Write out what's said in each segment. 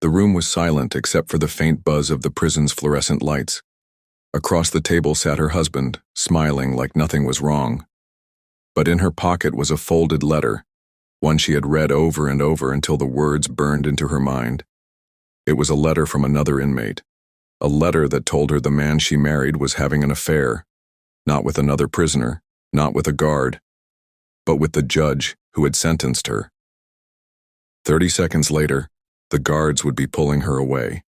The room was silent except for the faint buzz of the prison's fluorescent lights. Across the table sat her husband, smiling like nothing was wrong. But in her pocket was a folded letter, one she had read over and over until the words burned into her mind. It was a letter from another inmate, a letter that told her the man she married was having an affair, not with another prisoner, not with a guard, but with the judge who had sentenced her. 30 seconds later, the guards would be pulling her away,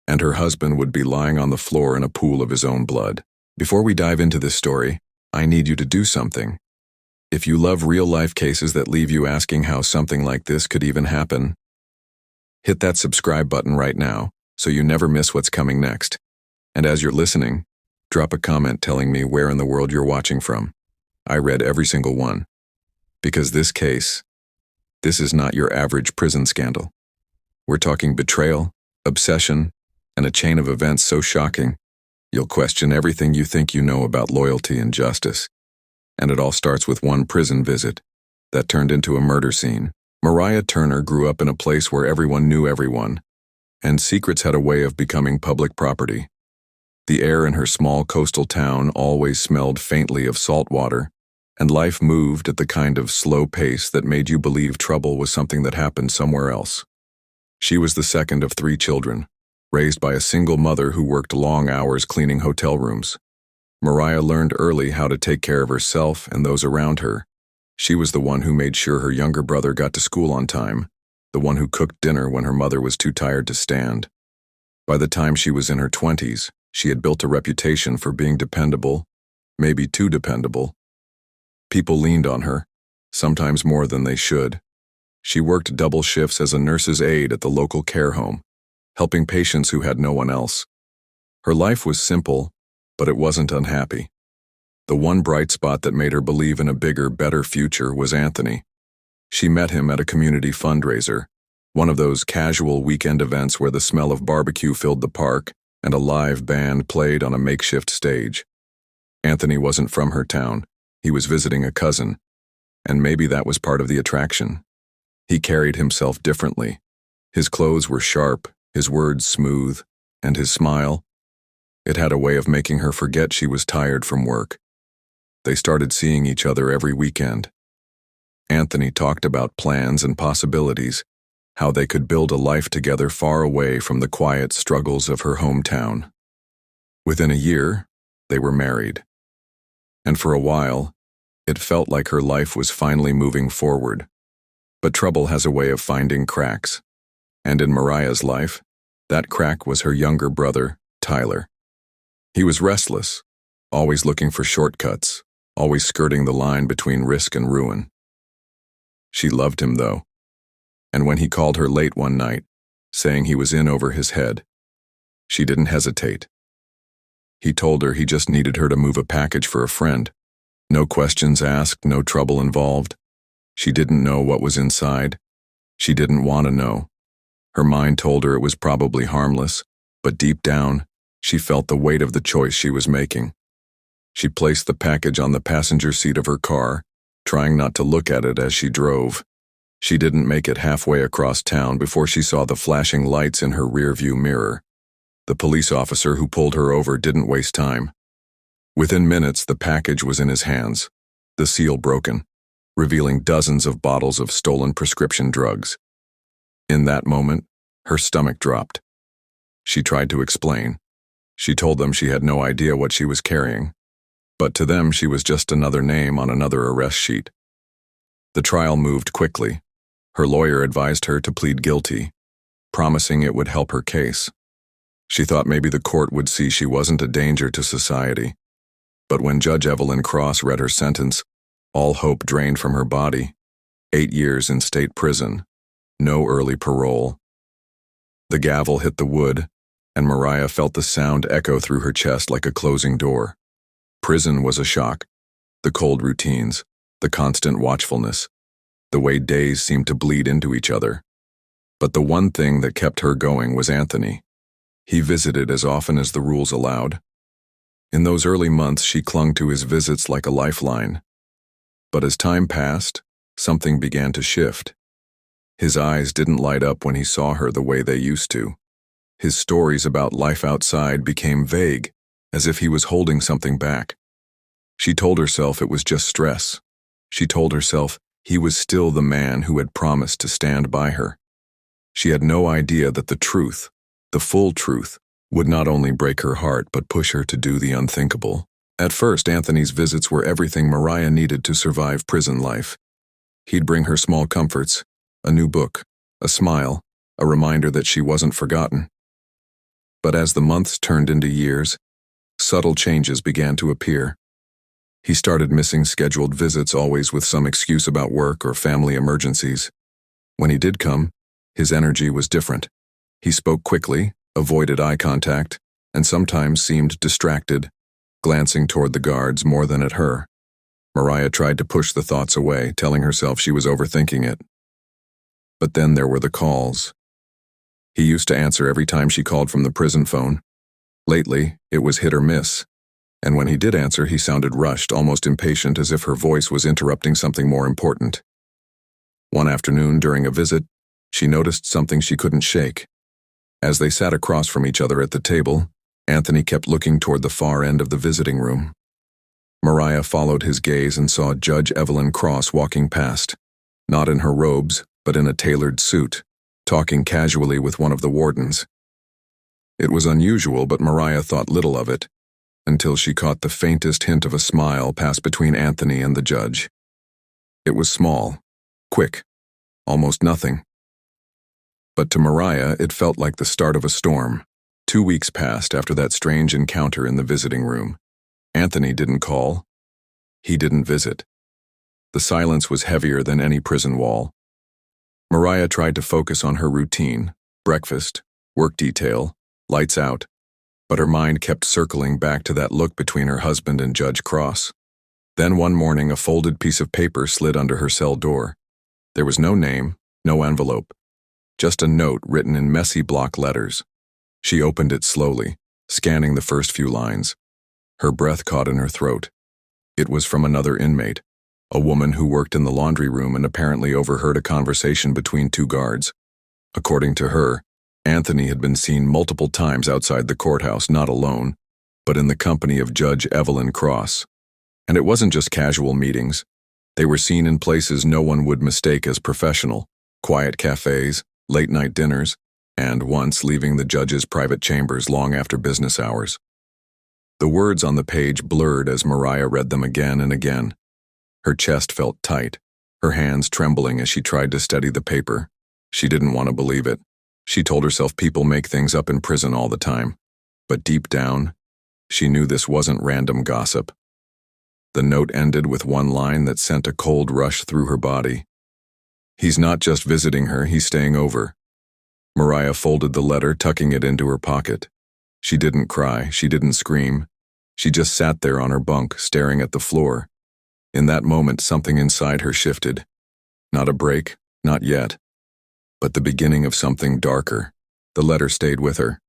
and her husband would be lying on the floor in a pool of his own blood. Before we dive into this story, I need you to do something. If you love real-life cases that leave you asking how something like this could even happen, hit that subscribe button right now so you never miss what's coming next. And as you're listening, drop a comment telling me where in the world you're watching from. I read every single one. Because this is not your average prison scandal. We're talking betrayal, obsession, and a chain of events so shocking, you'll question everything you think you know about loyalty and justice. And it all starts with one prison visit that turned into a murder scene. Mariah Turner grew up in a place where everyone knew everyone, and secrets had a way of becoming public property. The air in her small coastal town always smelled faintly of salt water, and life moved at the kind of slow pace that made you believe trouble was something that happened somewhere else. She was the second of 3 children, raised by a single mother who worked long hours cleaning hotel rooms. Mariah learned early how to take care of herself and those around her. She was the one who made sure her younger brother got to school on time, the one who cooked dinner when her mother was too tired to stand. By the time she was in her 20s, she had built a reputation for being dependable, maybe too dependable. People leaned on her, sometimes more than they should. She worked double shifts as a nurse's aide at the local care home, helping patients who had no one else. Her life was simple, but it wasn't unhappy. The one bright spot that made her believe in a bigger, better future was Anthony. She met him at a community fundraiser, one of those casual weekend events where the smell of barbecue filled the park and a live band played on a makeshift stage. Anthony wasn't from her town. He was visiting a cousin, and maybe that was part of the attraction. He carried himself differently. His clothes were sharp, his words smooth, and his smile, it had a way of making her forget she was tired from work. They started seeing each other every weekend. Anthony talked about plans and possibilities, how they could build a life together far away from the quiet struggles of her hometown. Within a year, they were married. And for a while, it felt like her life was finally moving forward. But trouble has a way of finding cracks. And in Mariah's life, that crack was her younger brother, Tyler. He was restless, always looking for shortcuts, always skirting the line between risk and ruin. She loved him, though. And when he called her late one night, saying he was in over his head, she didn't hesitate. He told her he just needed her to move a package for a friend. No questions asked, no trouble involved. She didn't know what was inside. She didn't want to know. Her mind told her it was probably harmless, but deep down, she felt the weight of the choice she was making. She placed the package on the passenger seat of her car, trying not to look at it as she drove. She didn't make it halfway across town before she saw the flashing lights in her rearview mirror. The police officer who pulled her over didn't waste time. Within minutes, the package was in his hands, the seal broken, revealing dozens of bottles of stolen prescription drugs. In that moment, her stomach dropped. She tried to explain. She told them she had no idea what she was carrying, but to them she was just another name on another arrest sheet. The trial moved quickly. Her lawyer advised her to plead guilty, promising it would help her case. She thought maybe the court would see she wasn't a danger to society. But when Judge Evelyn Cross read her sentence, all hope drained from her body. 8 years in state prison, no early parole. The gavel hit the wood, and Mariah felt the sound echo through her chest like a closing door. Prison was a shock. The cold routines, the constant watchfulness, the way days seemed to bleed into each other. But the one thing that kept her going was Anthony. He visited as often as the rules allowed. In those early months, she clung to his visits like a lifeline. But as time passed, something began to shift. His eyes didn't light up when he saw her the way they used to. His stories about life outside became vague, as if he was holding something back. She told herself it was just stress. She told herself he was still the man who had promised to stand by her. She had no idea that the truth, the full truth, would not only break her heart but push her to do the unthinkable. At first, Anthony's visits were everything Mariah needed to survive prison life. He'd bring her small comforts, a new book, a smile, a reminder that she wasn't forgotten. But as the months turned into years, subtle changes began to appear. He started missing scheduled visits, always with some excuse about work or family emergencies. When he did come, his energy was different. He spoke quickly, avoided eye contact, and sometimes seemed distracted, glancing toward the guards more than at her. Mariah tried to push the thoughts away, telling herself she was overthinking it. But then there were the calls. He used to answer every time she called from the prison phone. Lately, it was hit or miss, and when he did answer, he sounded rushed, almost impatient, as if her voice was interrupting something more important. One afternoon, during a visit, she noticed something she couldn't shake. As they sat across from each other at the table, Anthony kept looking toward the far end of the visiting room. Mariah followed his gaze and saw Judge Evelyn Cross walking past, not in her robes, but in a tailored suit, talking casually with one of the wardens. It was unusual, but Mariah thought little of it, until she caught the faintest hint of a smile pass between Anthony and the judge. It was small, quick, almost nothing. But to Mariah, it felt like the start of a storm. 2 weeks passed after that strange encounter in the visiting room. Anthony didn't call. He didn't visit. The silence was heavier than any prison wall. Mariah tried to focus on her routine, breakfast, work detail, lights out, but her mind kept circling back to that look between her husband and Judge Cross. Then one morning, a folded piece of paper slid under her cell door. There was no name, no envelope, just a note written in messy block letters. She opened it slowly, scanning the first few lines. Her breath caught in her throat. It was from another inmate, a woman who worked in the laundry room and apparently overheard a conversation between two guards. According to her, Anthony had been seen multiple times outside the courthouse, not alone, but in the company of Judge Evelyn Cross. And it wasn't just casual meetings. They were seen in places no one would mistake as professional, quiet cafes, late-night dinners, and once leaving the judge's private chambers long after business hours. The words on the page blurred as Mariah read them again and again. Her chest felt tight, her hands trembling as she tried to steady the paper. She didn't want to believe it. She told herself people make things up in prison all the time. But deep down, she knew this wasn't random gossip. The note ended with one line that sent a cold rush through her body. He's not just visiting her, he's staying over. Mariah folded the letter, tucking it into her pocket. She didn't cry, she didn't scream. She just sat there on her bunk, staring at the floor. In that moment, something inside her shifted. Not a break, not yet. But the beginning of something darker. The letter stayed with her.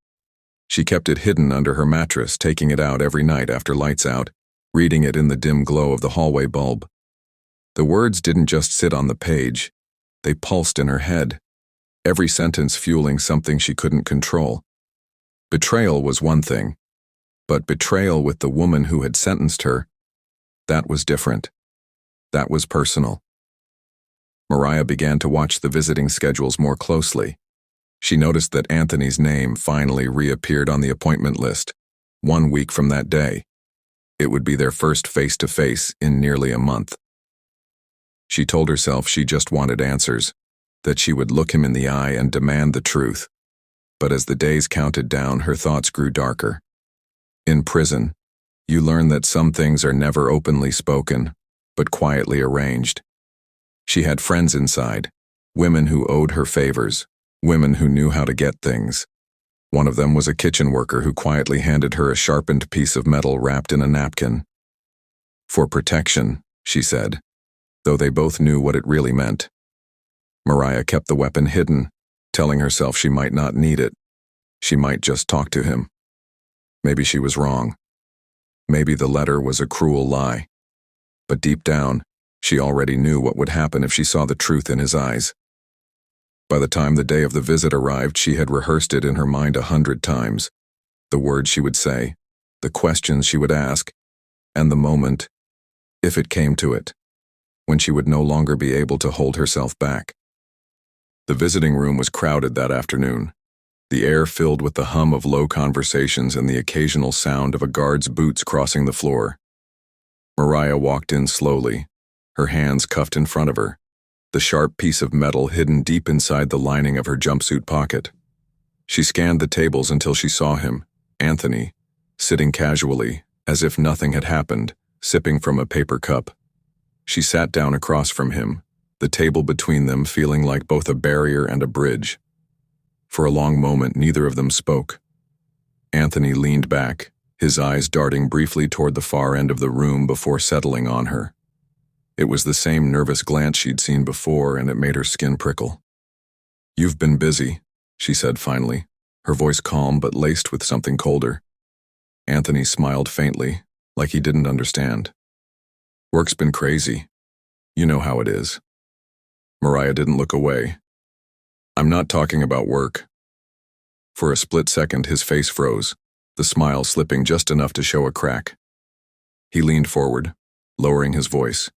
She kept it hidden under her mattress, taking it out every night after lights out, reading it in the dim glow of the hallway bulb. The words didn't just sit on the page. They pulsed in her head, every sentence fueling something she couldn't control. Betrayal was one thing, but betrayal with the woman who had sentenced her, that was different. That was personal. Mariah began to watch the visiting schedules more closely. She noticed that Anthony's name finally reappeared on the appointment list, 1 week from that day. It would be their first face-to-face in nearly a month. She told herself she just wanted answers, that she would look him in the eye and demand the truth. But as the days counted down, her thoughts grew darker. In prison, you learn that some things are never openly spoken, but quietly arranged. She had friends inside, women who owed her favors, women who knew how to get things. One of them was a kitchen worker who quietly handed her a sharpened piece of metal wrapped in a napkin. For protection, she said, though they both knew what it really meant. Mariah kept the weapon hidden, telling herself she might not need it. She might just talk to him. Maybe she was wrong. Maybe the letter was a cruel lie. But deep down, she already knew what would happen if she saw the truth in his eyes. By the time the day of the visit arrived, she had rehearsed it in her mind 100 times. The words she would say, the questions she would ask, and the moment, if it came to it, when she would no longer be able to hold herself back. The visiting room was crowded that afternoon, the air filled with the hum of low conversations and the occasional sound of a guard's boots crossing the floor. Mariah walked in slowly, her hands cuffed in front of her, the sharp piece of metal hidden deep inside the lining of her jumpsuit pocket. She scanned the tables until she saw him, Anthony, sitting casually, as if nothing had happened, sipping from a paper cup. She sat down across from him, the table between them feeling like both a barrier and a bridge. For a long moment, neither of them spoke. Anthony leaned back, his eyes darting briefly toward the far end of the room before settling on her. It was the same nervous glance she'd seen before, and it made her skin prickle. "You've been busy," she said finally, her voice calm but laced with something colder. Anthony smiled faintly, like he didn't understand. "Work's been crazy. You know how it is." Mariah didn't look away. "I'm not talking about work." For a split second, his face froze, the smile slipping just enough to show a crack. He leaned forward, lowering his voice.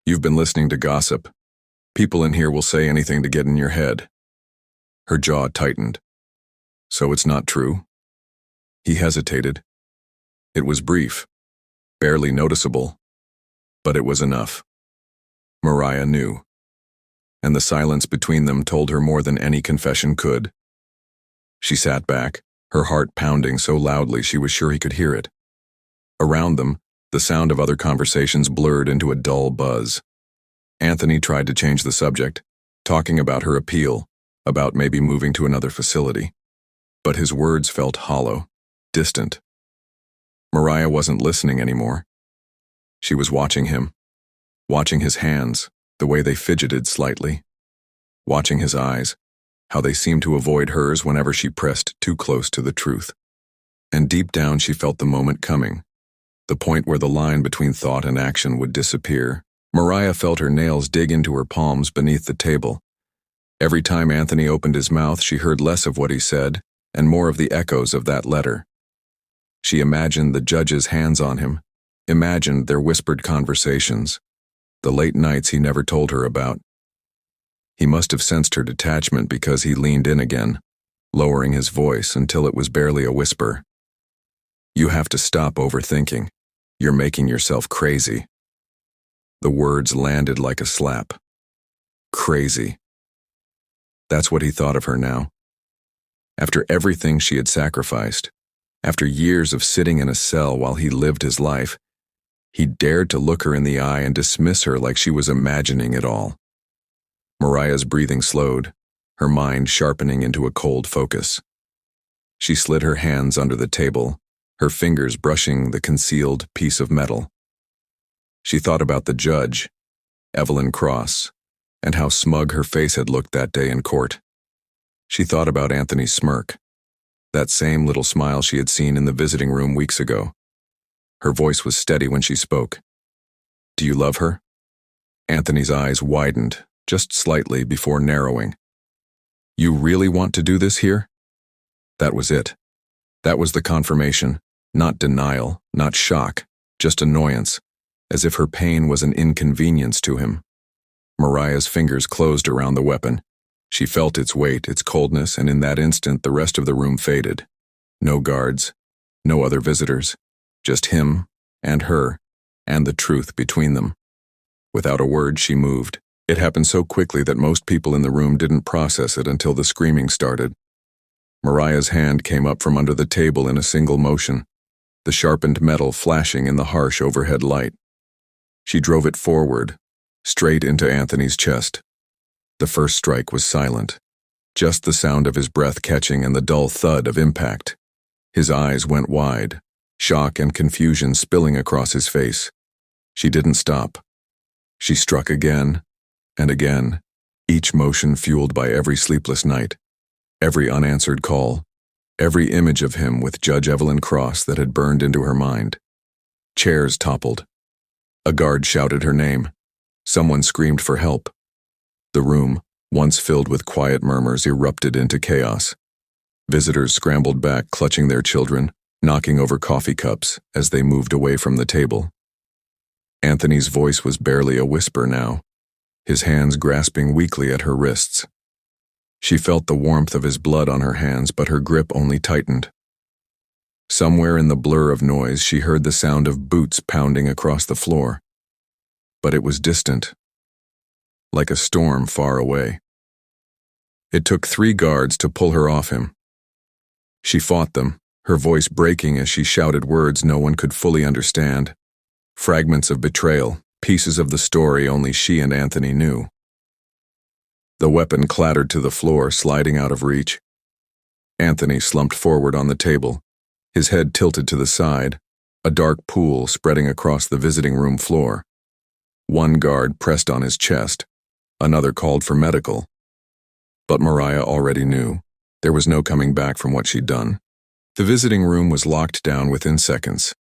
"You've been listening to gossip. People in here will say anything to get in your head." Her jaw tightened. "So it's not true?" He hesitated. It was brief, barely noticeable, but it was enough. Mariah knew, and the silence between them told her more than any confession could. She sat back, her heart pounding so loudly she was sure he could hear it. Around them, the sound of other conversations blurred into a dull buzz. Anthony tried to change the subject, talking about her appeal, about maybe moving to another facility. But his words felt hollow, distant. Mariah wasn't listening anymore. She was watching him, watching his hands, the way they fidgeted slightly, watching his eyes, how they seemed to avoid hers whenever she pressed too close to the truth. And deep down she felt the moment coming, the point where the line between thought and action would disappear. Mariah felt her nails dig into her palms beneath the table. Every time Anthony opened his mouth, she heard less of what he said and more of the echoes of that letter. She imagined the judge's hands on him, imagined their whispered conversations, the late nights he never told her about. He must have sensed her detachment because he leaned in again, lowering his voice until it was barely a whisper. "You have to stop overthinking. You're making yourself crazy." The words landed like a slap. Crazy. That's what he thought of her now. After everything she had sacrificed, after years of sitting in a cell while he lived his life, he dared to look her in the eye and dismiss her like she was imagining it all. Mariah's breathing slowed, her mind sharpening into a cold focus. She slid her hands under the table, her fingers brushing the concealed piece of metal. She thought about the judge, Evelyn Cross, and how smug her face had looked that day in court. She thought about Anthony's smirk, that same little smile she had seen in the visiting room weeks ago. Her voice was steady when she spoke. "Do you love her?" Anthony's eyes widened, just slightly before narrowing. "You really want to do this here?" That was it. That was the confirmation, not denial, not shock, just annoyance, as if her pain was an inconvenience to him. Mariah's fingers closed around the weapon. She felt its weight, its coldness, and in that instant the rest of the room faded. No guards, no other visitors, just him and her, and the truth between them. Without a word, she moved. It happened so quickly that most people in the room didn't process it until the screaming started. Mariah's hand came up from under the table in a single motion, the sharpened metal flashing in the harsh overhead light. She drove it forward, straight into Anthony's chest. The first strike was silent, just the sound of his breath catching and the dull thud of impact. His eyes went wide, shock and confusion spilling across his face. She didn't stop. She struck again and again, each motion fueled by every sleepless night, every unanswered call, every image of him with Judge Evelyn Cross that had burned into her mind. Chairs toppled. A guard shouted her name. Someone screamed for help. The room, once filled with quiet murmurs, erupted into chaos. Visitors scrambled back, clutching their children, knocking over coffee cups as they moved away from the table. Anthony's voice was barely a whisper now, his hands grasping weakly at her wrists. She felt the warmth of his blood on her hands, but her grip only tightened. Somewhere in the blur of noise, she heard the sound of boots pounding across the floor. But it was distant, like a storm far away. It took 3 guards to pull her off him. She fought them, her voice breaking as she shouted words no one could fully understand. Fragments of betrayal, pieces of the story only she and Anthony knew. The weapon clattered to the floor, sliding out of reach. Anthony slumped forward on the table, his head tilted to the side, a dark pool spreading across the visiting room floor. One guard pressed on his chest, another called for medical. But Mariah already knew. There was no coming back from what she'd done. The visiting room was locked down within seconds.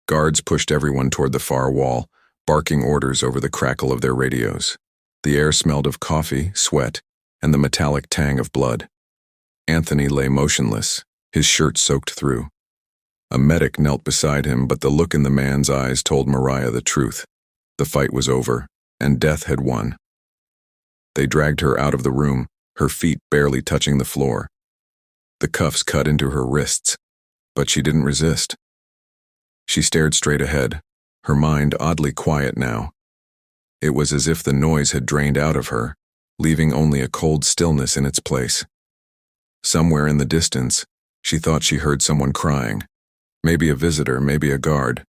Guards pushed everyone toward the far wall, barking orders over the crackle of their radios. The air smelled of coffee, sweat, and the metallic tang of blood. Anthony lay motionless, his shirt soaked through. A medic knelt beside him, but the look in the man's eyes told Mariah the truth. The fight was over, and death had won. They dragged her out of the room, her feet barely touching the floor. The cuffs cut into her wrists, but she didn't resist. She stared straight ahead, her mind oddly quiet now. It was as if the noise had drained out of her, leaving only a cold stillness in its place. Somewhere in the distance, she thought she heard someone crying. Maybe a visitor, maybe a guard.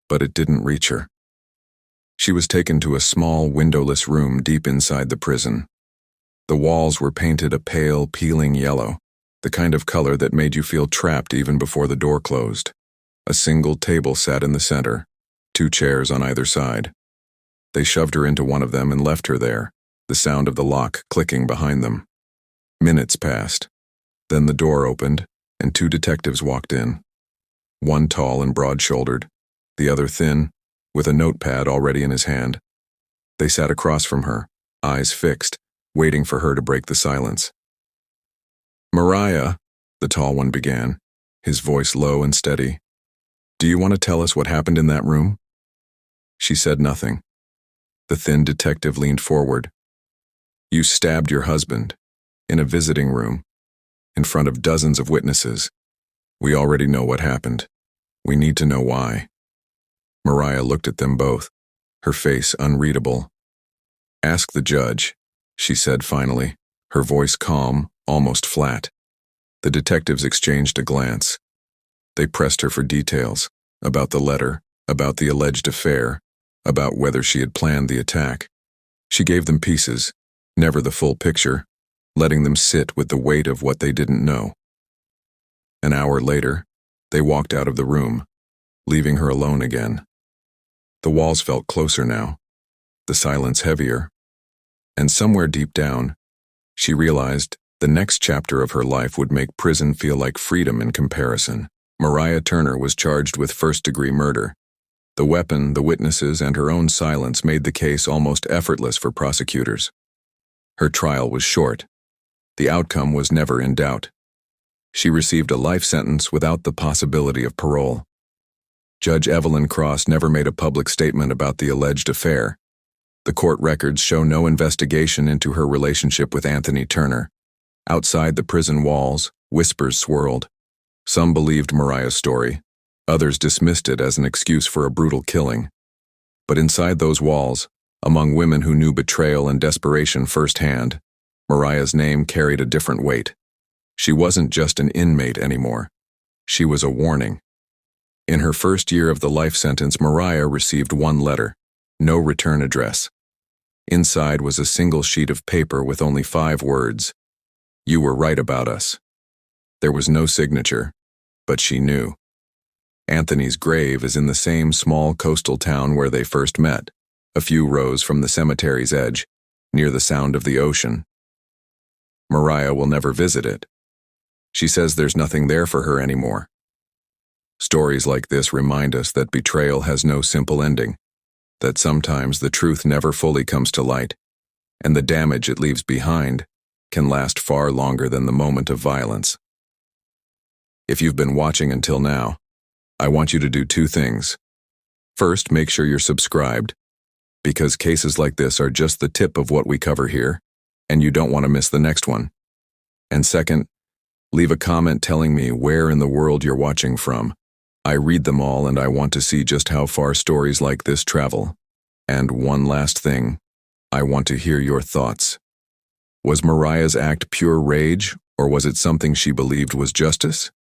But it didn't reach her. She was taken to a small, windowless room deep inside the prison. The walls were painted a pale, peeling yellow, the kind of color that made you feel trapped even before the door closed. A single table sat in the center, 2 chairs on either side. They shoved her into one of them and left her there, the sound of the lock clicking behind them. Minutes passed. Then the door opened, and 2 detectives walked in. One tall and broad-shouldered, the other thin, with a notepad already in his hand. They sat across from her, eyes fixed, waiting for her to break the silence. "Mariah," the tall one began, his voice low and steady. "Do you want to tell us what happened in that room?" She said nothing. The thin detective leaned forward. "You stabbed your husband, in a visiting room, in front of dozens of witnesses. We already know what happened. We need to know why." Mariah looked at them both, her face unreadable. "Ask the judge," she said finally, her voice calm, almost flat. The detectives exchanged a glance. They pressed her for details, about the letter, about the alleged affair, about whether she had planned the attack. She gave them pieces, never the full picture, letting them sit with the weight of what they didn't know. An hour later, they walked out of the room, leaving her alone again. The walls felt closer now, the silence heavier, and somewhere deep down, she realized the next chapter of her life would make prison feel like freedom in comparison. Mariah Turner was charged with first-degree murder. The weapon, the witnesses, and her own silence made the case almost effortless for prosecutors. Her trial was short. The outcome was never in doubt. She received a life sentence without the possibility of parole. Judge Evelyn Cross never made a public statement about the alleged affair. The court records show no investigation into her relationship with Anthony Turner. Outside the prison walls, whispers swirled. Some believed Mariah's story. Others dismissed it as an excuse for a brutal killing. But inside those walls, among women who knew betrayal and desperation firsthand, Mariah's name carried a different weight. She wasn't just an inmate anymore. She was a warning. In her first year of the life sentence, Mariah received one letter, no return address. Inside was a single sheet of paper with only 5 words. "You were right about us." There was no signature, but she knew. Anthony's grave is in the same small coastal town where they first met, a few rows from the cemetery's edge, near the sound of the ocean. Mariah will never visit it. She says there's nothing there for her anymore. Stories like this remind us that betrayal has no simple ending, that sometimes the truth never fully comes to light. and the damage it leaves behind can last far longer than the moment of violence. If you've been watching until now, I want you to do two things. First, make sure you're subscribed, because cases like this are just the tip of what we cover here, and you don't want to miss the next one. And second, leave a comment telling me where in the world you're watching from. I read them all, and I want to see just how far stories like this travel. And one last thing, I want to hear your thoughts. Was Mariah's act pure rage, or was it something she believed was justice?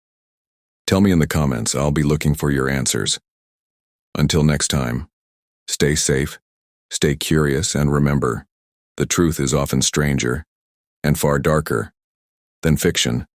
Tell me in the comments. I'll be looking for your answers. Until next time, stay safe, stay curious, and remember, the truth is often stranger and far darker than fiction.